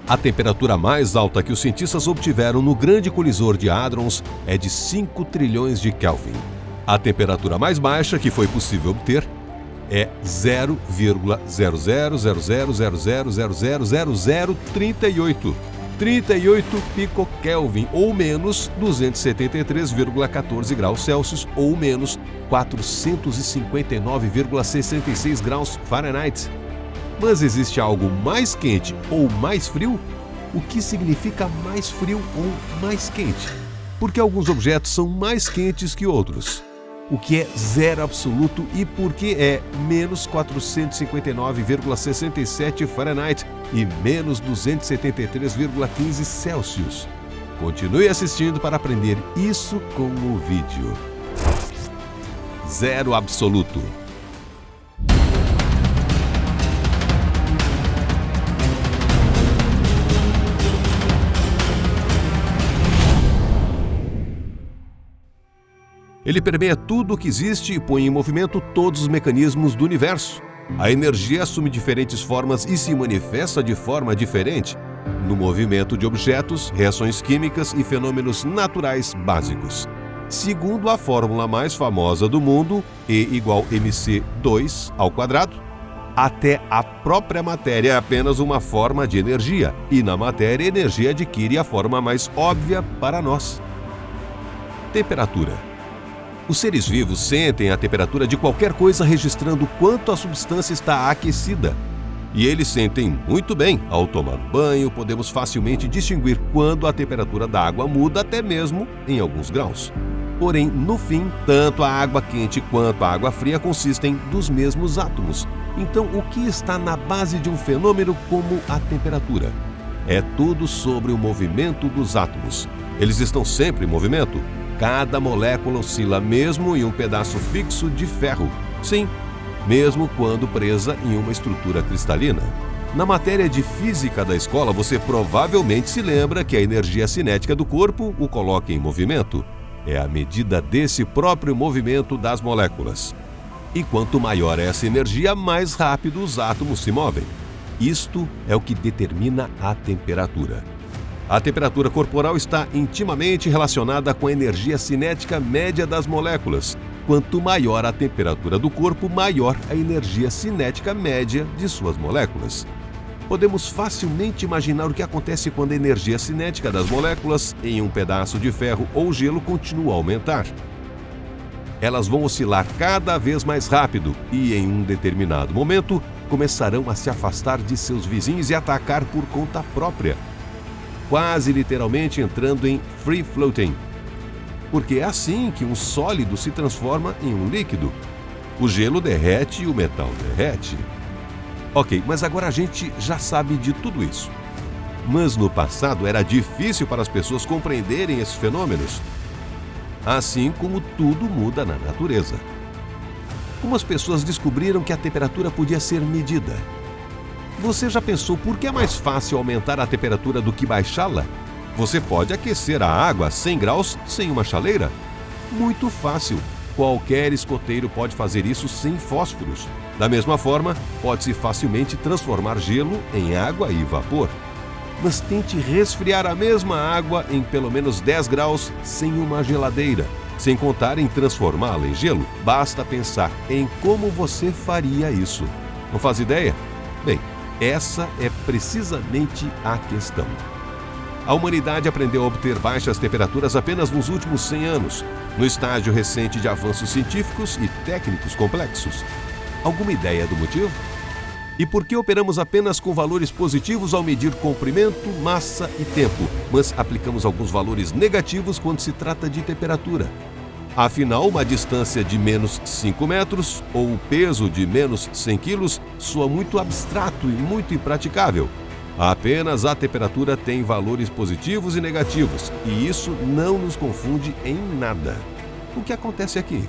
A temperatura mais alta que os cientistas obtiveram no grande colisor de hadrons é de 5 trilhões de Kelvin. A temperatura mais baixa que foi possível obter é 0,000000038 picokelvin, ou menos 273,14 graus Celsius, ou menos 459,66 graus Fahrenheit. Mas existe algo mais quente ou mais frio? O que significa mais frio ou mais quente? Porque alguns objetos são mais quentes que outros. O que é zero absoluto e por que é menos 459,67 Fahrenheit e menos 273,15 Celsius? Continue assistindo para aprender isso com o vídeo. Zero absoluto. Ele permeia tudo o que existe e põe em movimento todos os mecanismos do universo. A energia assume diferentes formas e se manifesta de forma diferente no movimento de objetos, reações químicas e fenômenos naturais básicos. Segundo a fórmula mais famosa do mundo, E = mc2², até a própria matéria é apenas uma forma de energia, e na matéria a energia adquire a forma mais óbvia para nós. Temperatura. Os seres vivos sentem a temperatura de qualquer coisa registrando quanto a substância está aquecida. E eles sentem muito bem. Ao tomar banho, podemos facilmente distinguir quando a temperatura da água muda, até mesmo em alguns graus. Porém, no fim, tanto a água quente quanto a água fria consistem dos mesmos átomos. Então, o que está na base de um fenômeno como a temperatura? É tudo sobre o movimento dos átomos. Eles estão sempre em movimento. Cada molécula oscila mesmo em um pedaço fixo de ferro. Sim, mesmo quando presa em uma estrutura cristalina. Na matéria de física da escola, você provavelmente se lembra que a energia cinética do corpo o coloca em movimento. É a medida desse próprio movimento das moléculas. E quanto maior é essa energia, mais rápido os átomos se movem. Isto é o que determina a temperatura. A temperatura corporal está intimamente relacionada com a energia cinética média das moléculas. Quanto maior a temperatura do corpo, maior a energia cinética média de suas moléculas. Podemos facilmente imaginar o que acontece quando a energia cinética das moléculas em um pedaço de ferro ou gelo continua a aumentar. Elas vão oscilar cada vez mais rápido e, em um determinado momento, começarão a se afastar de seus vizinhos e atacar por conta própria, quase literalmente entrando em free floating. Porque é assim que um sólido se transforma em um líquido. O gelo derrete e o metal derrete. Ok, mas agora a gente já sabe de tudo isso. Mas no passado era difícil para as pessoas compreenderem esses fenômenos. Assim como tudo muda na natureza. Como as pessoas descobriram que a temperatura podia ser medida? Você já pensou por que é mais fácil aumentar a temperatura do que baixá-la? Você pode aquecer a água a 100 graus sem uma chaleira? Muito fácil. Qualquer escoteiro pode fazer isso sem fósforos. Da mesma forma, pode-se facilmente transformar gelo em água e vapor. Mas tente resfriar a mesma água em pelo menos 10 graus sem uma geladeira. Sem contar em transformá-la em gelo, basta pensar em como você faria isso. Não faz ideia? Bem, essa é precisamente a questão. A humanidade aprendeu a obter baixas temperaturas apenas nos últimos 100 anos, no estágio recente de avanços científicos e técnicos complexos. Alguma ideia do motivo? E por que operamos apenas com valores positivos ao medir comprimento, massa e tempo, mas aplicamos alguns valores negativos quando se trata de temperatura? Afinal, uma distância de menos 5 metros ou o peso de menos 100 quilos soa muito abstrato e muito impraticável. Apenas a temperatura tem valores positivos e negativos, e isso não nos confunde em nada. O que acontece aqui?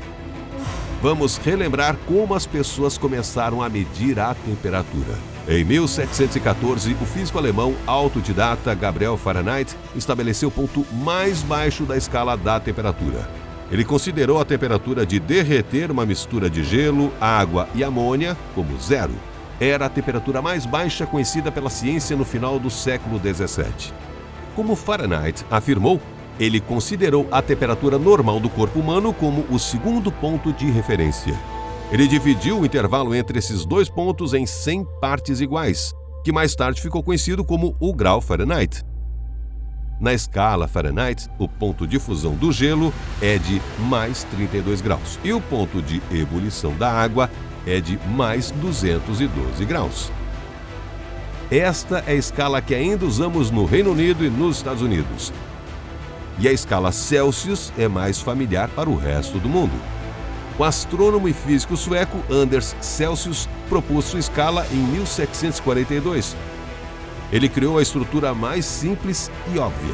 Vamos relembrar como as pessoas começaram a medir a temperatura. Em 1714, o físico alemão autodidata Gabriel Fahrenheit estabeleceu o ponto mais baixo da escala da temperatura. Ele considerou a temperatura de derreter uma mistura de gelo, água e amônia como zero. Era a temperatura mais baixa conhecida pela ciência no final do século XVII. Como Fahrenheit afirmou, ele considerou a temperatura normal do corpo humano como o segundo ponto de referência. Ele dividiu o intervalo entre esses dois pontos em 100 partes iguais, que mais tarde ficou conhecido como o grau Fahrenheit. Na escala Fahrenheit, o ponto de fusão do gelo é de mais 32 graus e o ponto de ebulição da água é de mais 212 graus. Esta é a escala que ainda usamos no Reino Unido e nos Estados Unidos. E a escala Celsius é mais familiar para o resto do mundo. O astrônomo e físico sueco Anders Celsius propôs sua escala em 1742. Ele criou a estrutura mais simples e óbvia.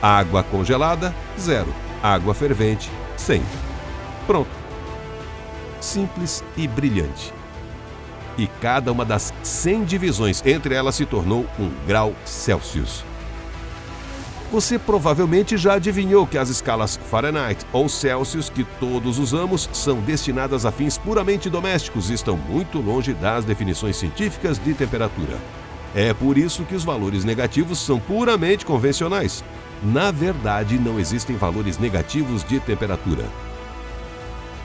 Água congelada, 0. Água fervente, 100. Pronto. Simples e brilhante. E cada uma das 100 divisões entre elas se tornou um grau Celsius. Você provavelmente já adivinhou que as escalas Fahrenheit ou Celsius que todos usamos são destinadas a fins puramente domésticos e estão muito longe das definições científicas de temperatura. É por isso que os valores negativos são puramente convencionais. Na verdade, não existem valores negativos de temperatura.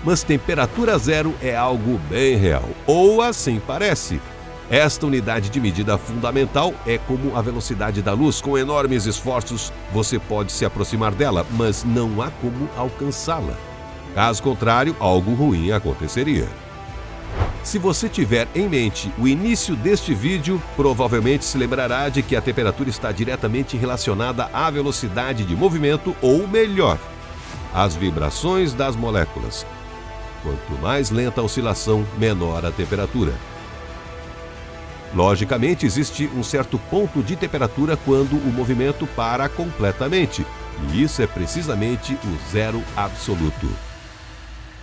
Mas temperatura zero é algo bem real, ou assim parece. Esta unidade de medida fundamental é como a velocidade da luz. Com enormes esforços, você pode se aproximar dela, mas não há como alcançá-la. Caso contrário, algo ruim aconteceria. Se você tiver em mente o início deste vídeo, provavelmente se lembrará de que a temperatura está diretamente relacionada à velocidade de movimento, ou melhor, às vibrações das moléculas. Quanto mais lenta a oscilação, menor a temperatura. Logicamente, existe um certo ponto de temperatura quando o movimento para completamente, e isso é precisamente o zero absoluto.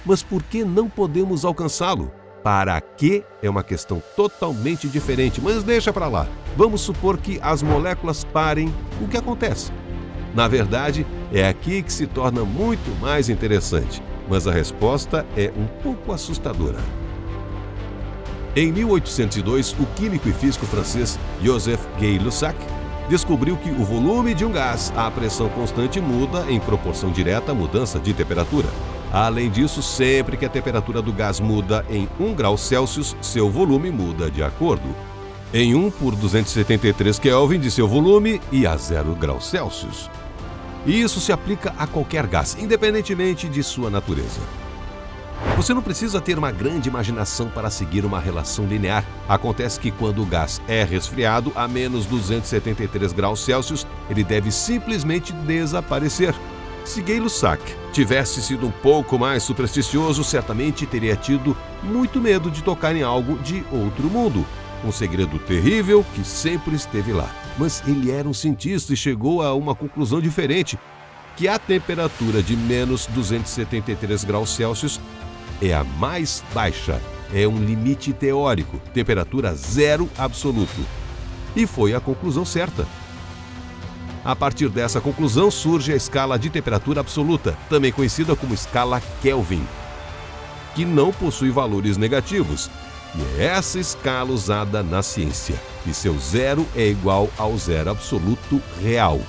Mas por que não podemos alcançá-lo? Para quê é uma questão totalmente diferente, mas deixa para lá. Vamos supor que as moléculas parem, o que acontece? Na verdade, é aqui que se torna muito mais interessante, mas a resposta é um pouco assustadora. Em 1802, o químico e físico francês Joseph Gay-Lussac descobriu que o volume de um gás à pressão constante muda em proporção direta à mudança de temperatura. Além disso, sempre que a temperatura do gás muda em 1 grau Celsius, seu volume muda de acordo. Em 1 por 273 Kelvin de seu volume e a 0 graus Celsius. E isso se aplica a qualquer gás, independentemente de sua natureza. Você não precisa ter uma grande imaginação para seguir uma relação linear. Acontece que quando o gás é resfriado a menos 273 graus Celsius, ele deve simplesmente desaparecer. Se Gay-Lussac tivesse sido um pouco mais supersticioso, certamente teria tido muito medo de tocar em algo de outro mundo. Um segredo terrível que sempre esteve lá. Mas ele era um cientista e chegou a uma conclusão diferente, que a temperatura de menos 273 graus Celsius é a mais baixa, é um limite teórico, temperatura zero absoluto. E foi a conclusão certa. A partir dessa conclusão surge a escala de temperatura absoluta, também conhecida como escala Kelvin, que não possui valores negativos. E é essa escala usada na ciência, e seu zero é igual ao zero absoluto real.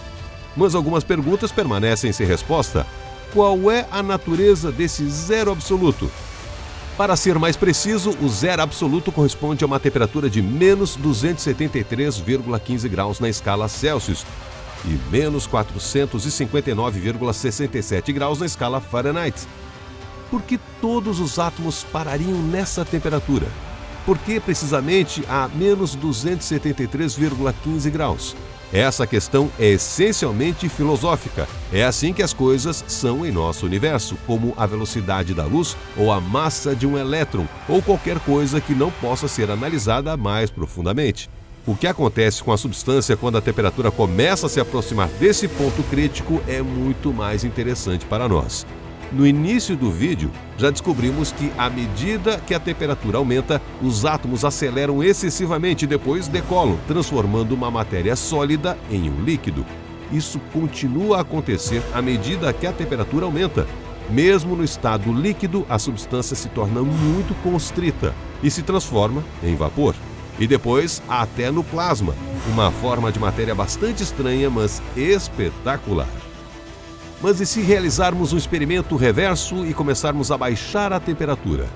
Mas algumas perguntas permanecem sem resposta. Qual é a natureza desse zero absoluto? Para ser mais preciso, o zero absoluto corresponde a uma temperatura de menos 273,15 graus na escala Celsius e menos 459,67 graus na escala Fahrenheit. Por que todos os átomos parariam nessa temperatura? Por que precisamente a menos 273,15 graus? Essa questão é essencialmente filosófica. É assim que as coisas são em nosso universo, como a velocidade da luz ou a massa de um elétron, ou qualquer coisa que não possa ser analisada mais profundamente. O que acontece com a substância quando a temperatura começa a se aproximar desse ponto crítico é muito mais interessante para nós. No início do vídeo, já descobrimos que, à medida que a temperatura aumenta, os átomos aceleram excessivamente e depois decolam, transformando uma matéria sólida em um líquido. isso continua a acontecer à medida que a temperatura aumenta. Mesmo no estado líquido, a substância se torna muito constrita e se transforma em vapor. E depois até no plasma, uma forma de matéria bastante estranha, mas espetacular. Mas e se realizarmos um experimento reverso e começarmos a baixar a temperatura?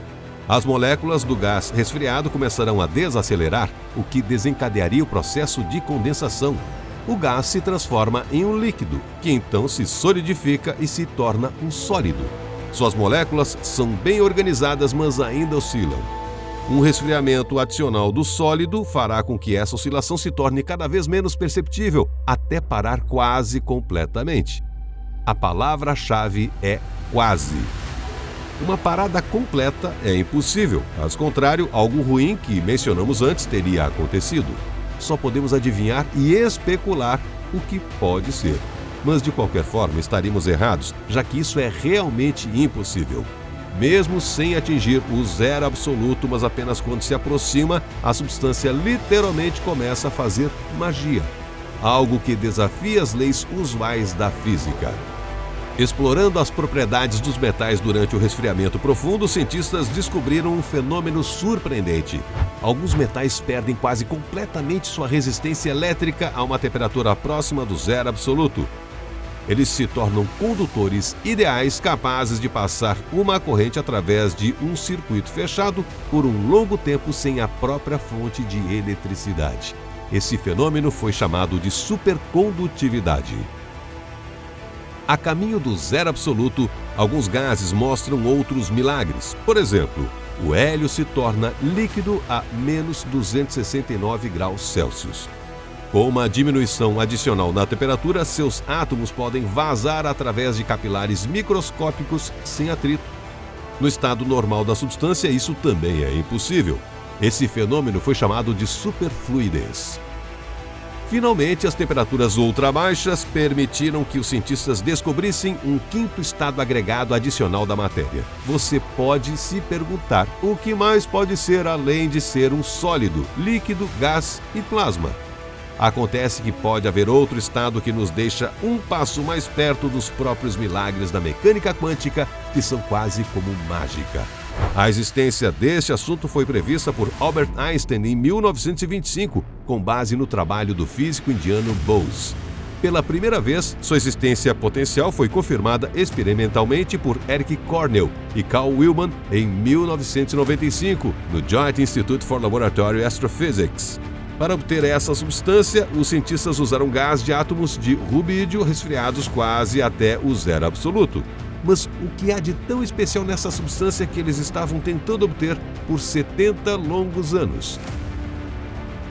As moléculas do gás resfriado começarão a desacelerar, o que desencadearia o processo de condensação. O gás se transforma em um líquido, que então se solidifica e se torna um sólido. Suas moléculas são bem organizadas, mas ainda oscilam. Um resfriamento adicional do sólido fará com que essa oscilação se torne cada vez menos perceptível, até parar quase completamente. A palavra-chave é quase. Uma parada completa é impossível, caso contrário, algo ruim que mencionamos antes teria acontecido. Só podemos adivinhar e especular o que pode ser. Mas de qualquer forma estaríamos errados, já que isso é realmente impossível. Mesmo sem atingir o zero absoluto, mas apenas quando se aproxima, a substância literalmente começa a fazer magia. Algo que desafia as leis usuais da física. Explorando as propriedades dos metais durante o resfriamento profundo, cientistas descobriram um fenômeno surpreendente. Alguns metais perdem quase completamente sua resistência elétrica a uma temperatura próxima do zero absoluto. Eles se tornam condutores ideais capazes de passar uma corrente através de um circuito fechado por um longo tempo sem a própria fonte de eletricidade. Esse fenômeno foi chamado de supercondutividade. A caminho do zero absoluto, alguns gases mostram outros milagres. Por exemplo, o hélio se torna líquido a menos 269 graus Celsius. Com uma diminuição adicional na temperatura, seus átomos podem vazar através de capilares microscópicos sem atrito. No estado normal da substância, isso também é impossível. Esse fenômeno foi chamado de superfluidez. Finalmente, as temperaturas ultrabaixas permitiram que os cientistas descobrissem um quinto estado agregado adicional da matéria. Você pode se perguntar o que mais pode ser além de ser um sólido, líquido, gás e plasma. Acontece que pode haver outro estado que nos deixa um passo mais perto dos próprios milagres da mecânica quântica, que são quase como mágica. A existência deste assunto foi prevista por Albert Einstein em 1925, com base no trabalho do físico indiano Bose. Pela primeira vez, sua existência potencial foi confirmada experimentalmente por Eric Cornell e Carl Willman em 1995, no Joint Institute for Laboratory Astrophysics. Para obter essa substância, os cientistas usaram gás de átomos de rubídio resfriados quase até o zero absoluto. Mas o que há de tão especial nessa substância que eles estavam tentando obter por 70 longos anos?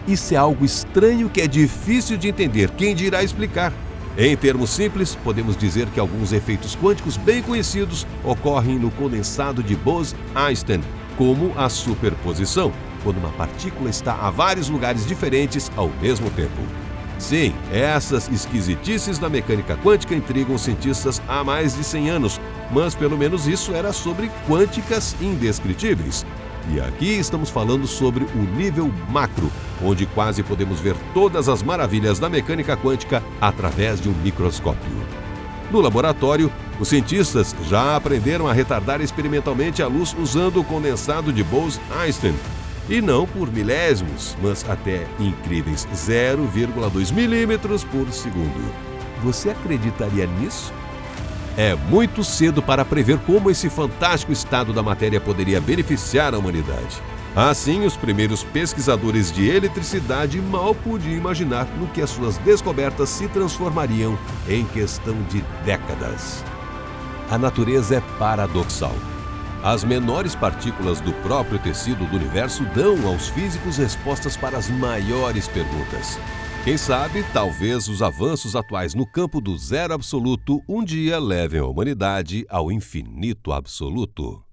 Isso é algo estranho que é difícil de entender, quem dirá explicar? Em termos simples, podemos dizer que alguns efeitos quânticos bem conhecidos ocorrem no condensado de Bose-Einstein, como a superposição, quando uma partícula está a vários lugares diferentes ao mesmo tempo. Sim, essas esquisitices da mecânica quântica intrigam os cientistas há mais de 100 anos, mas pelo menos isso era sobre quânticas indescritíveis. E aqui estamos falando sobre o nível macro, onde quase podemos ver todas as maravilhas da mecânica quântica através de um microscópio. No laboratório, os cientistas já aprenderam a retardar experimentalmente a luz usando o condensado de Bose-Einstein. E não por milésimos, mas até incríveis 0,2 milímetros por segundo. Você acreditaria nisso? É muito cedo para prever como esse fantástico estado da matéria poderia beneficiar a humanidade. Assim, os primeiros pesquisadores de eletricidade mal podiam imaginar no que as suas descobertas se transformariam em questão de décadas. A natureza é paradoxal. As menores partículas do próprio tecido do universo dão aos físicos respostas para as maiores perguntas. Quem sabe, talvez os avanços atuais no campo do zero absoluto um dia levem a humanidade ao infinito absoluto.